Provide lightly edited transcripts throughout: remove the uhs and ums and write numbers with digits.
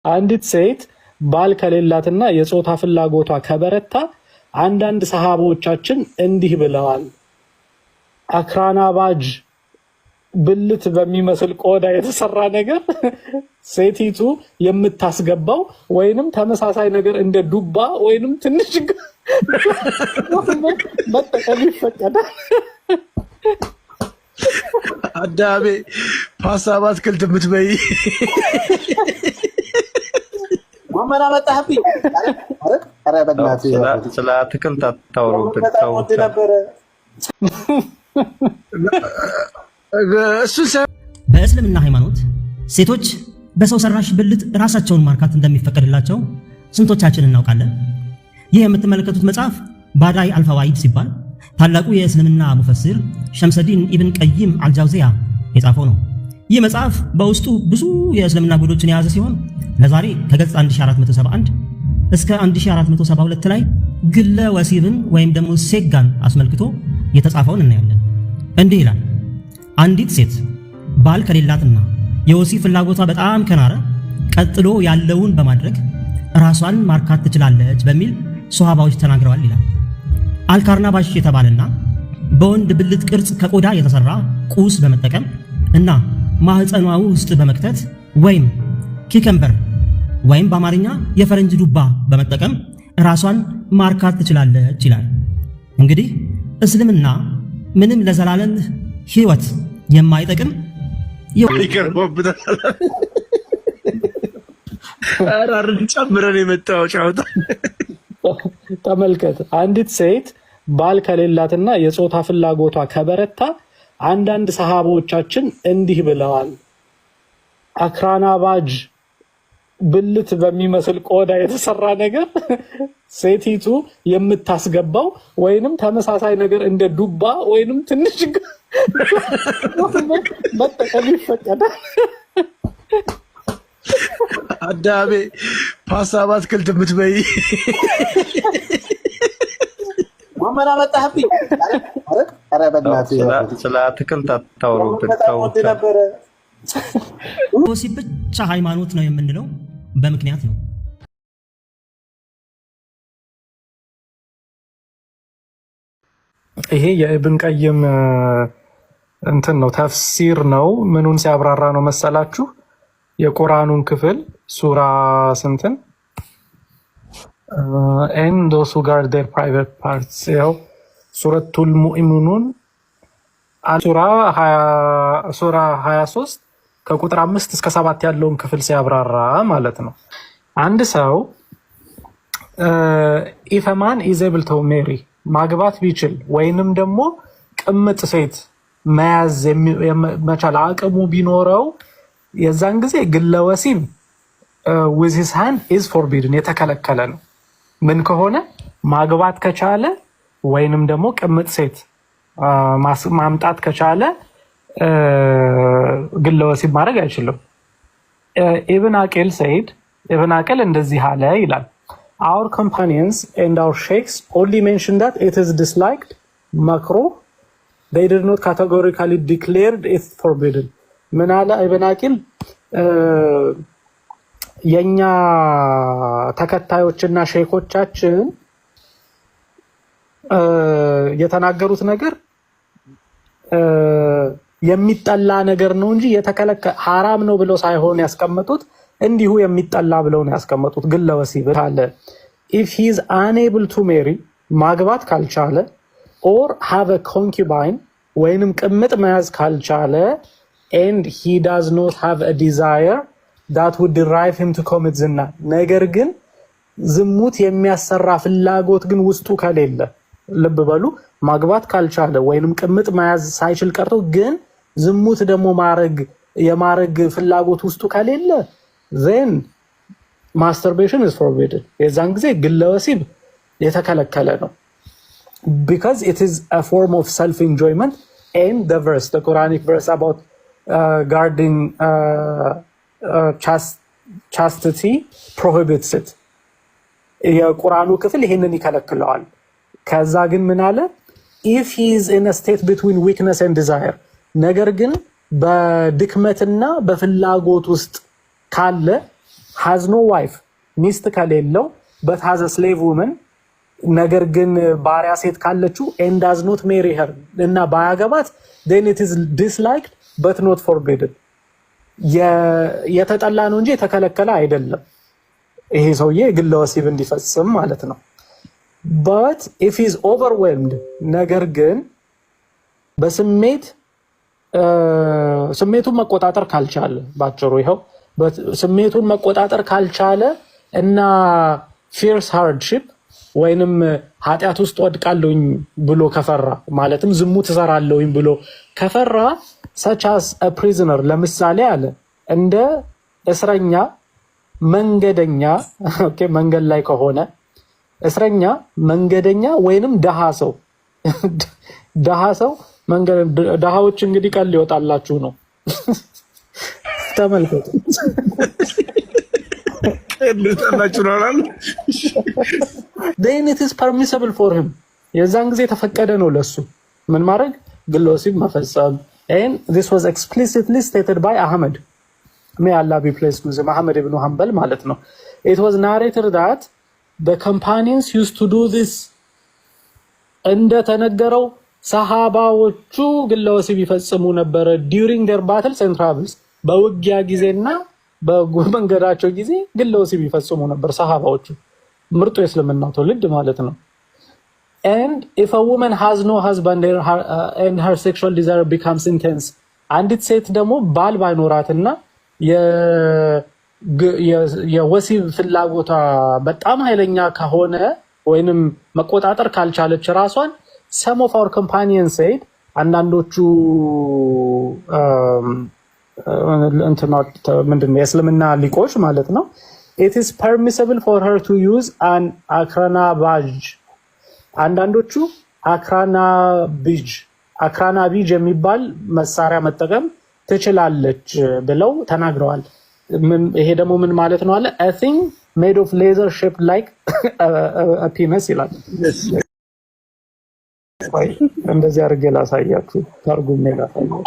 አንዲት ሴት ባል ከሌላትና የጾታ ፍላጎቷ ከበረታ አንዳንድ ሰሃቦቻችን እንዲህ ብለዋል። አክራናባጅ ብልት በሚመስል ቆዳ የተሰራ ነገር ሴቲቱ የምታስገባው ወይንም ተመሳሳይ ነገር እንደ ዱባ ወይንም ትንሽ መጠቀም ይፈቀዳል። አዳሜ ፓስታ አትክልት የምትበይ ማመና መጣህብኝ። ኧረ በእናትህ ስለ አትክልት አታውሩብን። በእስልምና ሃይማኖት ሴቶች በሰው ሰራሽ ብልት ራሳቸውን ማርካት እንደሚፈቀድላቸው ስንቶቻችን እናውቃለን? ይህ የምትመለከቱት መጽሐፍ ባዳኢ አልፈዋኢድ ሲባል ታላቁ የእስልምና ሙፈሲር ሸምሰዲን ኢብን ቀይም አልጃውዚያ የጻፈው ነው። ይህ መጽሐፍ በውስጡ ብዙ የእስልምና ጉዶችን የያዘ ሲሆን ለዛሬ ከገጽ 1471 እስከ 1472 ላይ ግለ ወሲብን ወይም ደግሞ ሴጋን አስመልክቶ የተጻፈውን እናያለን። እንዲህ ይላል። አንዲት ሴት ባል ከሌላትና የወሲብ ፍላጎቷ በጣም ከናረ ቀጥሎ ያለውን በማድረግ ራሷን ማርካት ትችላለች በሚል ሱሐባዎች ተናግረዋል ይላል። አልካርናባሽ የተባለና በወንድ ብልት ቅርጽ ከቆዳ የተሰራ ቁስ በመጠቀም እና ማህፀኗ ውስጥ በመክተት ወይም ኪከምበር ወይም በአማርኛ የፈረንጅ ዱባ በመጠቀም ራሷን ማርካት ትችላለች ይላል። እንግዲህ እስልምና ምንም ለዘላለም ህይወት የማይጠቅም ጨምረን የመጣው ጫውታ ተመልከት። አንዲት ሴት ባል ከሌላትና የጾታ ፍላጎቷ ከበረታ አንዳንድ ሰሃቦቻችን እንዲህ ብለዋል። አክራናባጅ ብልት በሚመስል ቆዳ የተሰራ ነገር ሴቲቱ የምታስገባው ወይንም ተመሳሳይ ነገር እንደ ዱባ ወይንም ትንሽ መጠቀም ይፈቀዳል። አዳሜ ፓስታ አትክልት የምትበይ ማመና መጣህብኝ። ኧረ በእናትህ ስለ አትክልት አታውሩብን። ወሲብ ብቻ ሃይማኖት ነው የምንለው በምክንያት ነው። ይሄ የኢብን ቀይም እንትን ነው፣ ተፍሲር ነው። ምኑን ሲያብራራ ነው መሰላችሁ? የቁርአኑን ክፍል ሱራ ስንትን and those who guard their private parts ያው ሱረቱል ሙእሚኑን ሱራ 23 ከቁጥር 5 እስከ 7 ያለውን ክፍል ሲያብራራ ማለት ነው። አንድ ሰው if a man is able to marry ማግባት ቢችል ወይንም ደግሞ ቅምጥ ሴት መያዝ መቻል አቅሙ ቢኖረው የዛን ጊዜ ግለ ወሲብ with his hand is forbidden የተከለከለ ነው። ምን ከሆነ ማግባት ከቻለ ወይንም ደግሞ ቅምጥ ሴት ማምጣት ከቻለ ግለ ወሲብ ማድረግ አይችልም። ኢብን አቂል ሰይድ ኢብን አቂል እንደዚህ አለ ይላል። Our companions and our sheikhs only mention that it is disliked, makruh. They did not categorically declared it forbidden. ምን አለ ኢብን አቂል? የኛ ተከታዮችና ሼኮቻችን የተናገሩት ነገር የሚጠላ ነገር ነው እንጂ የተከለከለ ሐራም ነው ብለው ሳይሆን ያስቀመጡት እንዲሁ የሚጠላ ብለው ነው ያስቀመጡት። ግለ ወሲብ አለ if he is unable to marry ማግባት ካልቻለ or have a concubine ወይንም ቅምጥ መያዝ ካልቻለ and he does not have a desire that would drive him to commit zina ነገር ግን ዝሙት የሚያሰራ ፍላጎት ግን ውስጡ ከሌለ ልብ በሉ ማግባት ካልቻለ ወይንም ቅምጥ መያዝ ሳይችል ቀርቶ ግን ዝሙት ደግሞ የማረግ ፍላጎት ውስጡ ከሌለ then masturbation is forbidden የዛን ጊዜ ግለ ወሲብ የተከለከለ ነው because it is a form of self enjoyment and the Quranic verse about guarding chastity prohibits it የቁርአኑ ክፍል ይሄንን ይከለክለዋል። ከዛ ግን ምን አለ if he is in a state between weakness and desire ነገር ግን በድክመትና በፍላጎት ውስጥ ካለ has no wife ሚስት ከሌለው but has a slave woman ነገር ግን ባሪያ ሴት ካለችው and does not marry her እና ባያገባት then it is disliked but not forbidden የተጠላ ነው እንጂ የተከለከለ አይደለም ይሄ ሰውዬ ግለ ወሲብ እንዲፈጽም ማለት ነው but if he is overwhelmed ነገር ግን በስሜት ስሜቱን መቆጣጠር ካልቻለ ባጭሩ ይሄው ስሜቱን መቆጣጠር ካልቻለ እና fierce hardship ወይንም ኃጢያት ውስጥ ወድቃለሁኝ ብሎ ከፈራ ማለትም ዝሙት እሰራለሁኝ ብሎ ከፈራ such as a prisoner ለምሳሌ አለ እንደ እስረኛ መንገደኛ ኦኬ መንገድ ላይ ከሆነ እስረኛ መንገደኛ ወይንም ደሃ ሰው ደሃዎች እንግዲህ ቀል ይወጣላችሁ ነው ተመልከቱ then it is permissible for him የዛን ጊዜ ተፈቀደ ነው ለሱ ምን ማድረግ ግለ ወሲብ መፈጸም and this was explicitly stated by Ahmed may Allah be pleased with Ahmed ibn Hanbal ማለት ነው it was narrated that the companions used to do this እንደተነገረው ሰሃባዎቹ ግለ ወሲብ ይፈጽሙ ነበር during their battles and travels በውጊያ ጊዜና በመንገዳቸው ጊዜ ግለ ወሲብ ይፈጽሙ ነበር ሰሃባዎቹ ምርጡ የእስልምናው ትውልድ ማለት ነው and if a woman has no husband and her sexual desire becomes intense አንዲት ሴት ደግሞ ባል ባይኖራትና የወሲብ ፍላጎቷ በጣም ኃይለኛ ከሆነ ወይንም መቆጣጠር ካልቻለች ራሷን some of our companions said አንዳንዶቹ ምንድነው የእስልምና ሊቆች ማለት ነው it is permissible for her to use an akranabaj አንዳንዶቹ አክራናቢጅ የሚባል መሳሪያ መጠቀም ትችላለች ብለው ተናግረዋል ይሄ ደግሞ ምን ማለት ነው አለ a thing made of laser shaped like a penis ይላል እንደዚህ አድርጌ ላሳያችሁ ተርጉሜ ላሳያችሁ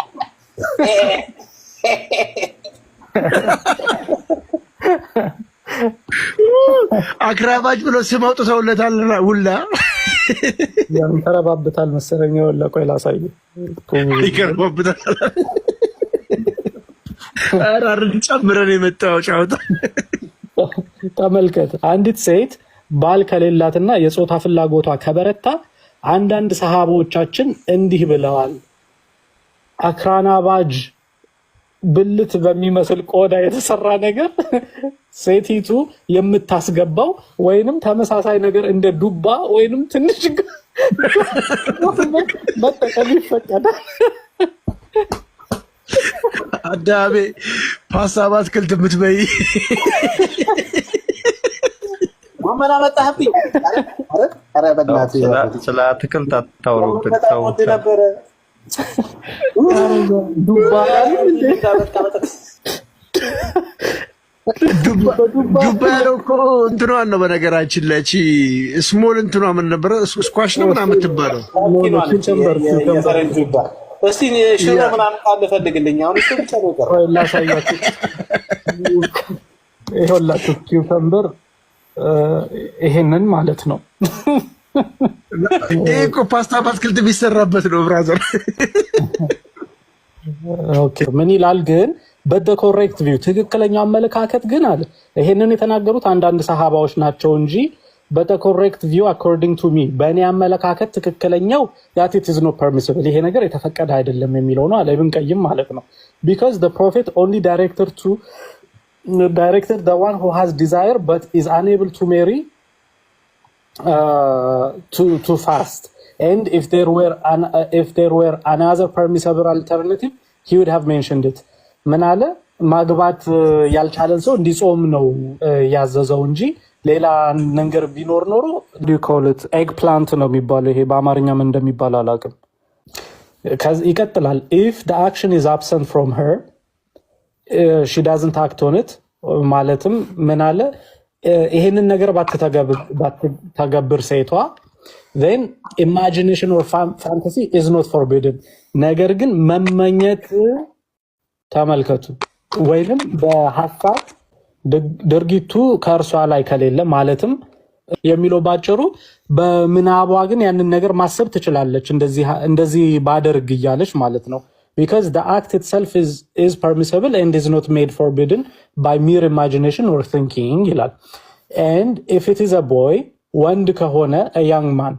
አክራባጅ ብሎ ስም አውጥተውለታልና ሁላ ያንተረባብታል መሰለኝ ወላ ቆይ ላሳየው ይከረባብታል አራርን ጨምረን የመጣው ጫውታ ተመልከት አንዲት ሴት ባል ከሌላትና የጾታ ፍላጎቷ ከበረታ አንዳንድ ሰሃቦቻችን እንዲህ ብለዋል አክራናባጅ ብልት በሚመስል ቆዳ የተሰራ ነገር ሴቲቱ የምታስገባው ወይንም ተመሳሳይ ነገር እንደ ዱባ ወይንም ትንሽ መጠቀም ይፈቀዳል አዳቤ ፓስታ በአትክልት የምትበይ ማመና መጣህብኝ አረ በእናትህ ስለ አትክልት አታውሩብን ሰው ነበረ ዱባ ያለው እኮ እንትኗን ነው በነገራችን ላይ ስሞል እንትኗ ምን ነበረ ስኳሽ ነው ምናምን የምትባለው እስቲ ሽሮ ምናምን ካለ ፈልግልኝ አሁን እሱ ብቻ ነው ቀረ ላሳያችሁ ይኸውላችሁ ኪውከምበር ይሄንን ማለት ነው ይሄ እኮ ፓስታ በአትክልት ቢሰራበት ነው ብራዘር ኦኬ ምን ይላል ግን በደ ኮሬክት ቪው ትክክለኛው አመለካከት ግን አለ ይሄንን የተናገሩት አንዳንድ ሰሃባዎች ናቸው እንጂ በደ ኮሬክት ቪው according to me በእኔ አመለካከት ትክክለኛው that it is not permissible ይሄ ነገር የተፈቀደ አይደለም የሚለው ነው አለ ኢብን ቀይም ማለት ነው because the prophet only directed the one who has desire but is unable to marry to fast and if there were another permissible alternative he would have mentioned it ምን አለ ማግባት ያልቻለን ሰው እንዲጾም ነው ያዘዘው እንጂ ሌላ ነገር ቢኖር ኖሮ do you call it eggplant ነው የሚባለው ይሄ በአማርኛ ምን እንደሚባል አላውቅም ይቀጥላል if the action is absent from her she doesn't act on it ማለትም ምን አለ ይሄንን ነገር ባትተገብር ሴቷ then imagination or fantasy is not forbidden ነገር ግን መመኘት ተመልከቱ ወይንም በሐሳብ ድርጊቱ ከእርሷ ላይ ከሌለ ማለትም የሚለው ባጭሩ በምናቧ ግን ያንን ነገር ማሰብ ትችላለች እንደዚህ ባደርግ እያለች ማለት ነው because the act itself is permissible and is not made forbidden by mere imagination or thinking ይላል and if it is a boy ወንድ ከሆነ a young man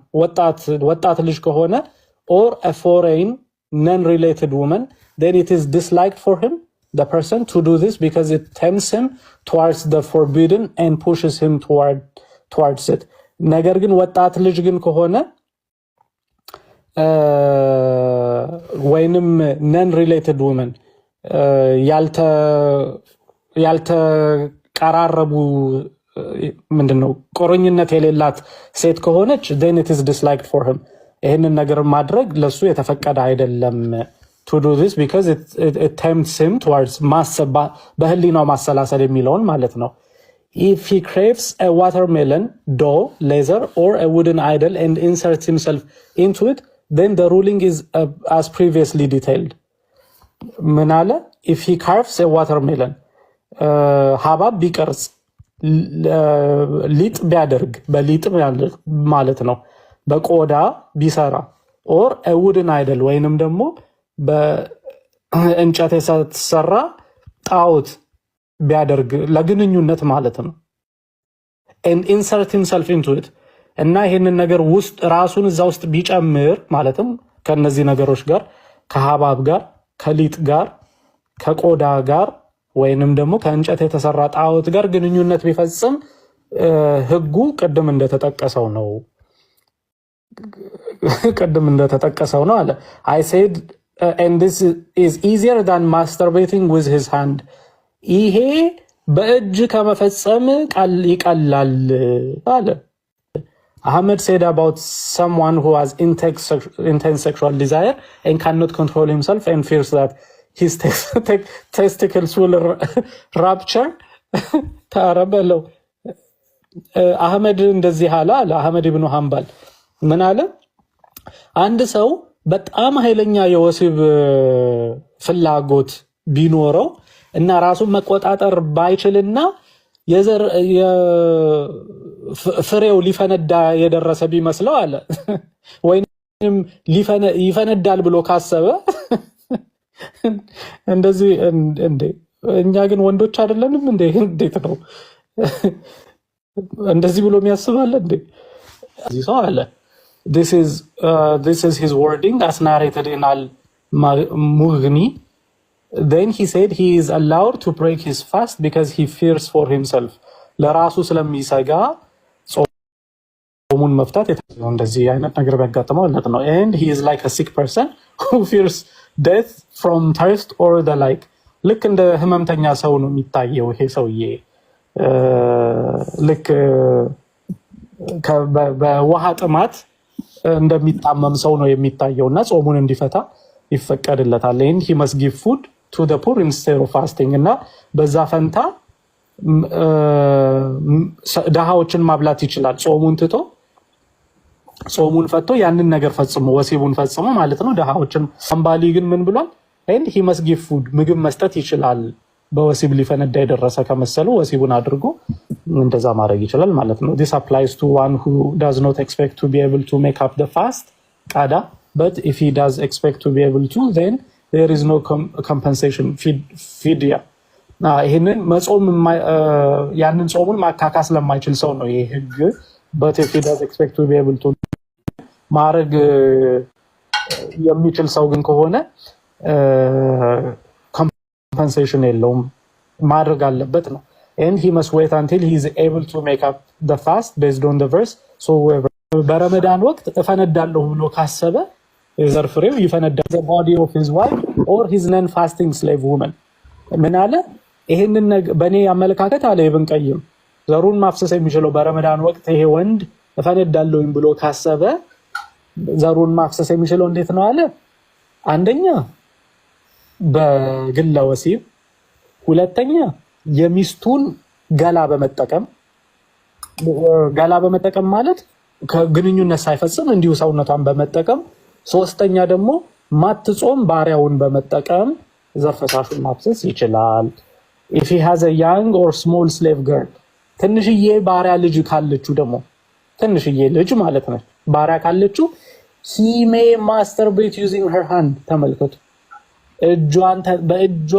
ወጣት ልጅ ከሆነ or a foreign non-related woman then it is disliked for him the person to do this because it tempts him towards the forbidden and pushes him towards it ነገር ግን ወጣት ልጅ ግን ከሆነ ወይንም non related woman ያልተቀራረቡ ምንድነው ቁርኝነት የሌላት ሴት ከሆነች then it is disliked for him ይሄንን ነገር ማድረግ ለሱ የተፈቀደ አይደለም to do this because it tempts him towards ማሰብ በህሊናው ማሰላሰል የሚለውን ማለት ነው if he craves a watermelon dough laser or a wooden idol and inserts himself into it then the ruling is as previously detailed ምናለ if he carves a watermelon ሀባብ ቢቀርጽ ሊጥ ቢያደርግ በሊጥ ማለት ነው በቆዳ ቢሰራ or a wooden idol ወይንም ደግሞ በእንጨት የተሰራ ጣዖት ቢያደርግ ለግንኙነት ማለት ነው and insert himself into it እና ይሄንን ነገር ውስጥ ራሱን እዛ ውስጥ ቢጨምር ማለትም ከነዚህ ነገሮች ጋር ከሐባብ ጋር ከሊጥ ጋር ከቆዳ ጋር ወይንም ደግሞ ከእንጨት የተሰራ ጣዖት ጋር ግንኙነት ቢፈጽም ህጉ ቀደም እንደተጠቀሰው ነው አለ I said and this is easier than masturbating with his hand ይሄ በእጅ ከመፈጸም ይቀላል አለ Ahmed said about someone who has intense sexual desire and cannot control himself and fears that his testicles will rupture ታረበለው አህመድ እንደዚህ አለ አህመድ ኢብኑ ሐንበል ምን አለ አንድ ሰው በጣም ኃይለኛ የወሲብ ፍላጎት ቢኖረው እና ራሱን መቆጣጠር ባይችልና ፍሬው ሊፈነዳ የደረሰ ቢመስለው አለ ወይንም ይፈነዳል ብሎ ካሰበ እንደዚህ እንዴ እኛ ግን ወንዶች አይደለንም እንዴት ነው እንደዚህ ብሎ የሚያስባለ እንዴ እዚህ ሰው አለ this is his wording as narrated in al-Mughni then he said he is allowed to break his fast because he fears for himself ለራሱ ስለሚሰጋ ጾሙን መፍታት እንደዚህ አይነት ነገር ቢያጋጥመው ማለት ነው and he is like a sick person who fears death from thirst or the like ልክ እንደ ህመምተኛ ሰው ነው የሚታየው ይሄ ሰውዬ ልክ በውሃ ጥማት እንደሚጣመም ሰው ነው የሚታየውና ጾሙን እንዲፈታ ይፈቀድለታል and he must give food to the poor instead of fasting እና በዛ ፈንታ ደሃዎችን ማብላት ይችላል ጾሙን ትቶ ጾሙን ፈቶ ያንን ነገር ፈጽሞ ወሲቡን ፈጽሞ ማለት ነው ደሃዎችን አምባሊ ግን ምን ብሏል and he must give food ምግብ መስጠት ይችላል በወሲብ ሊፈነዳ የደረሰ ከመሰሉ ወሲቡን አድርጎ እንደዛ ማድረግ ይችላል ማለት ነው this applies to one who does not expect to be able to make up the fast qada but if he does expect to be able to then there is no compensation fidya ይሄንን መጾም ያንን ጾሙን ማካካስ ለማይችል ሰው ነው ይሄ ህግ but if he does expect to be able to ማድረግ የሚችል ሰው ግን ከሆነ compensation የለውም ማድረግ አለበት ነው and he must wait until he is able to make up the fast based on the verse so በረመዳን ወቅት እፈነዳለሁ ብሎ ካሰበ የዘር ፍሬው ይፈነዳል the body of his wife or his non fasting slave woman ምን አለ ይሄንን በኔ አመለካከት አለ ኢብን ቀይም ዘሩን ማፍሰስ የሚችለው በረመዳን ወቅት ይሄ ወንድ እፈነዳለሁኝ ብሎ ካሰበ ዘሩን ማፍሰስ የሚችለው እንዴት ነው አለ አንደኛ በግለ ወሲብ ሁለተኛ የሚስቱን ገላ በመጠቀም ማለት ከግንኙነት ሳይፈጽም እንዲሁ ሰውነቷን በመጠቀም ሶስተኛ ደግሞ ማትጾም ባሪያውን በመጠቀም ዘር ፈሳሹን ማፍሰስ ይችላል if he has a young or small slave girl ትንሽዬ ባሪያ ልጅ ካለችው ደግሞ ትንሽዬ ልጅ ማለት ነው ባሪያ ካለችው he may masturbate using her hand ተመልከቱ እጇን በእጇ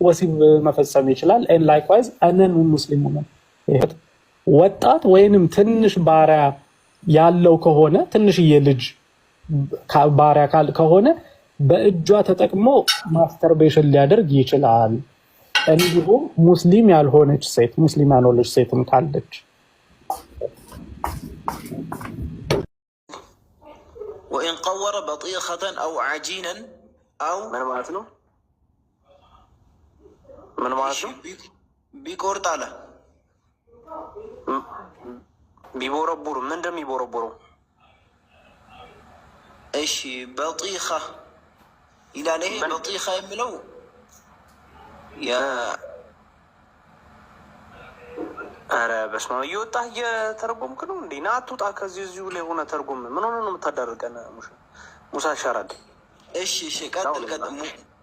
ወሲብ መፈጸም ይችላል and likewise a non-muslim woman ወጣት ወይንም ትንሽ ባሪያ ያለው ከሆነ ትንሽዬ ልጅ ባሪያ ከሆነ በእጇ ተጠቅሞ ማስተርቤሽን ሊያደርግ ይችላል እንዲሁም ሙስሊም ያልሆነች ሴት ሙስሊም ያልሆነች ሴትም ካለች وإن قور بطيخة أو عجينا أو من معناته بيقور تعالى بيبوربور من دم يبوربورو ايش بطيخة إلى ليه بطيخة يملو يا أنا بس ما يوتا هي ترجم كلهم دي ناتو تاكزيزيو له هنا ترجم من هنا متدرج أنا موسى شرد ايش قتل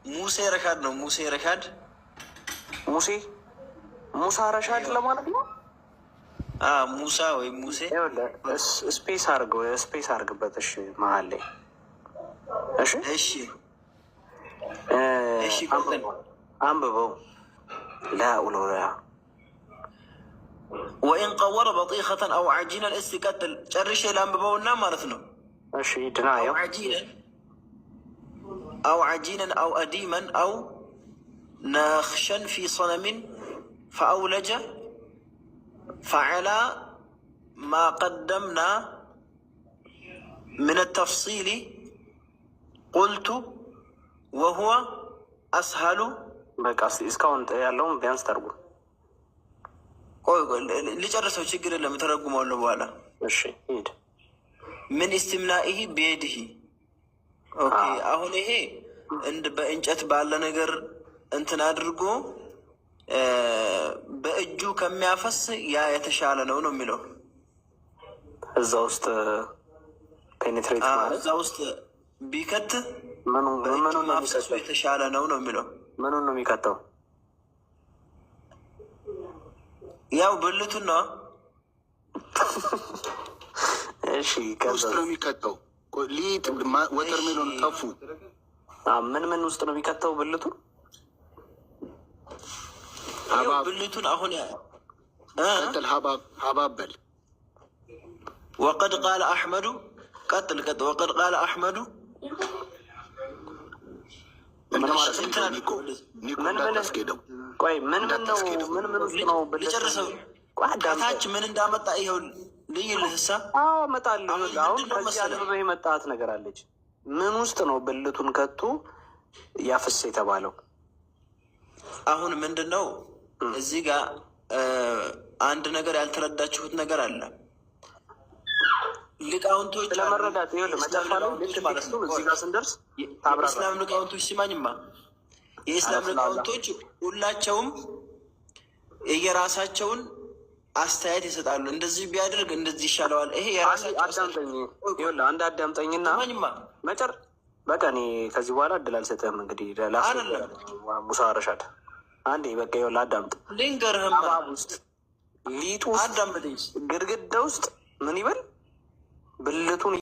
موسى رشاد نو موسى رشاد موسى رشاد لما نبيه موسى وي موسى سبيس هارجو بتش محلي ايش أمبو لا ولا وإن قور بطيخة أو عجينا استقتل شرش الأنبو والنام مالتنا أشي دنايا أو عجينا أو أديما أو ناخشا في صنم فأولج فعلى ما قدمنا من التفصيل قلت وهو أسهل بقى اسكاونت يالهم بيانس ترجو لجرسوا شجر لما ترجموا ولا ولا من استمنائه بيده اوكي አሁን ይሄ እንደ በእንጨት ባለ ነገር እንትን አድርጎ በእጁ ከሚያፈስ ያ የተሻለ ነው የሚለው እዛ ውስጥ ፔኔትሬት ማለት እዛ ውስጥ ቢከት ምኑ ማፍሰሱ የተሻለ ነው የሚለው ምኑ ነው የሚከተው ያው ብልቱን ነው እሺ ውስጥ ነው የሚከተው ሊጥ ወተርሜሎን ጠፉ ምን ውስጥ ነው የሚከተው ብልቱን ብልቱን አሁን قتل حباب بل وقد قال أحمد قتل وقد قال أحمد ምን ማለት ነው ልጨርሰው ከታች ምን እንዳመጣ ይኸው ልይልህሳ እመጣለሁ አሁን ከዚህ አልበ የመጣት ነገር አለች ምን ውስጥ ነው ብልቱን ከቶ ያፈሰ የተባለው አሁን ምንድነው እዚህ ጋር አንድ ነገር ያልተረዳችሁት ነገር አለ ሊቃውንቶች ለመረዳት ይኸውልህ መጨረሻ ላይ ልክ ማለት ነው እዚህ ጋር ስንደርስ የእስላም ሊቃውንቶች ሲማኝማ የእስላም ሊቃውንቶች ሁላቸውም የራሳቸውን አስተያየት ይሰጣሉ እንደዚህ ቢያደርግ እንደዚህ ይሻለዋል ይሄ የራሳቸው አዳምጠኝ ይኸውልህ አንድ አዳምጠኝና መጨር በቃ እኔ ከዚህ በኋላ እድል አልሰጥህም እንግዲህ ሙሳ ረሻድ አንዴ በቃ ይኸውልህ አዳምጥ ልንገርህማ ውስጥ ሊጡ ግድግዳ ውስጥ ምን ይበል ብልቱን